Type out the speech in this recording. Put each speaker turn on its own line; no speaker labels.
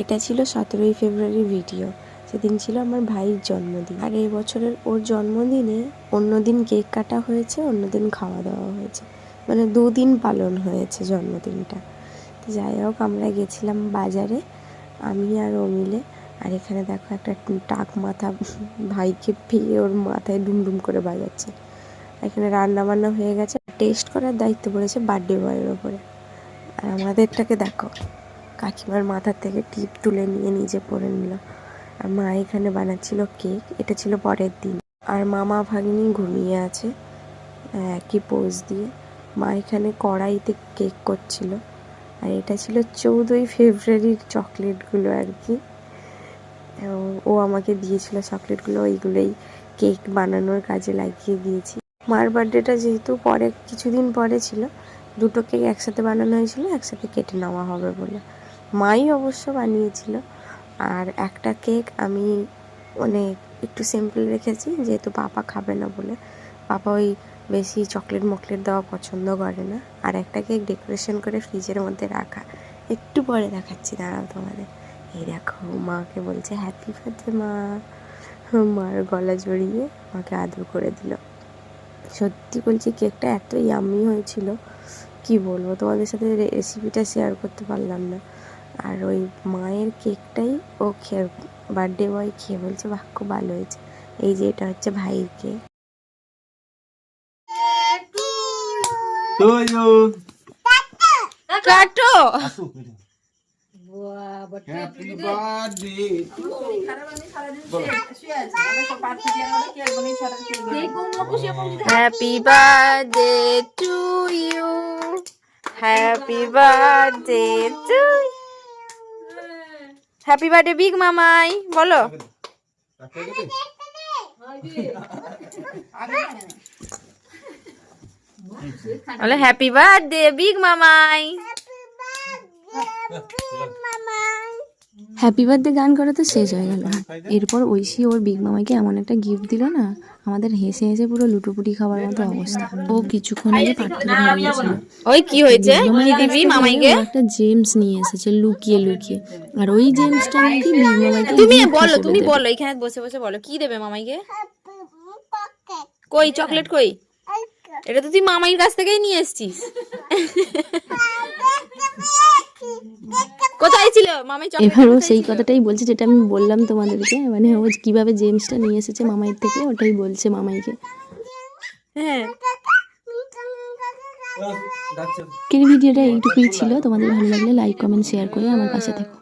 এটা ছিল 17ই ফেব্রুয়ারি ভিডিও। সেদিন ছিল আমার ভাইয়ের জন্মদিন। আর এই বছরের ওর জন্মদিনে অন্যদিন কেক কাটা হয়েছে, অন্যদিন খাওয়া দাওয়া হয়েছে, মানে 2 দিন পালন হয়েছে জন্মদিনটা। তো যাই হোক, আমরা গেছিলাম বাজারে, আমি আর ও মিলে। আর এখানে দেখো একটা টাক মাথা ভাইকে পেয়ে ওর মাথায় ডুমডুম করে বাজাচ্ছে। এখানে রান্না বান্না হয়ে গেছে, টেস্ট করার দায়িত্ব পড়েছে বার্থডে বয়ের ওপরে। আর আমাদেরটাকে দেখো, কাকিমার মাথার থেকে টিপ তুলে নিয়ে নিজে পরে নিল। আর মা এখানে বানাচ্ছিল কেক, এটা ছিল পরের দিন। আর মামা ভাগ্নি ঘুমিয়ে আছে একই পোজ দিয়ে। মা এখানে কড়াইতে কেক করছিল। আর এটা ছিল 14ই ফেব্রুয়ারির চকলেটগুলো আর কি। ও আমাকে দিয়েছিল চকলেটগুলো, ওইগুলোই কেক বানানোর কাজে লাগিয়ে দিয়েছি। মার বার্থডেটা যেহেতু পরে কিছুদিন পরে ছিল, দুটো কেক একসাথে বানানো হয়েছিল, একসাথে কেটে নেওয়া হবে বলে। মাই অবশ্য বানিয়েছিল। আর একটা কেক আমি মানে একটু সিম্পল রেখেছি, যেহেতু পাপা খাবে না বলে। পাপা ওই বেশি চকলেট মকলেট দেওয়া পছন্দ করে না। আর একটা কেক ডেকোরেশন করে ফ্রিজের মধ্যে রাখা, একটু পরে দেখাচ্ছি, দাঁড়াও তোমাদের। এই দেখো, মাকে বলছে হ্যাপি বার্থডে মা। মার গলা জড়িয়ে মাকে আদর করে দিল। সত্যি বলছি, কেকটা এত ইয়াম্মি হয়েছিল, কি বলবো তোমাদের সাথে, রেসিপিটা শেয়ার করতে পারলাম না। আর ওই মায়ের কেকটাই ও খেয়ে, বার্থডে বয় খেয়ে বলছে বাহ খুব ভালো হয়েছে। এই যে এটা হচ্ছে ভাইয়ের কেক। কাটো happy birthday to you, happy birthday to, happy birthday big মামাই বলো। বলে হ্যাপি বার্থডে বিগ মামাই। হ্যাপি বার্থডে গান করা তো শেষ হয়ে গেল। এরপর ঐশী ওর বিগ মামাকে এমন একটা গিফট দিল না, আমাদের হেসে হেসে পুরো লুটোপুটি খাবার মতো অবস্থা। ও কিছুক্ষণ আগে পাঠ থেকে বেরিয়েছিল। ওই কি হয়েছে, কি দিবি মামাইকে? একটা জেমস নিয়ে এসেছে লুকিয়ে লুকিয়ে। আর ওই জেমসটা নাকি বিগ মামাইকে তুমি বলো, তুমি বলো, এখানে বসে বসে বলো কি দেবে মামাইকে। কই চকলেট কই? এটা তো তুই মামাইয়ের কাছ থেকেই নিয়ে এসেছিস। কোথায় ছিল মামাই চকলেট? এবারও সেই কথাটাই বলছে যেটা আমি বললাম তোমাদেরকে, মানে ও কিভাবে জেমসটা নিয়ে এসেছে মামাইয়ের থেকে, ওটাই বলছে মামাইকে। হ্যাঁ, ভিডিওটা এইটুকুই ছিল। তোমাদের ভালো লাগলে লাইক কমেন্ট শেয়ার করে আমার পাশে থেকো।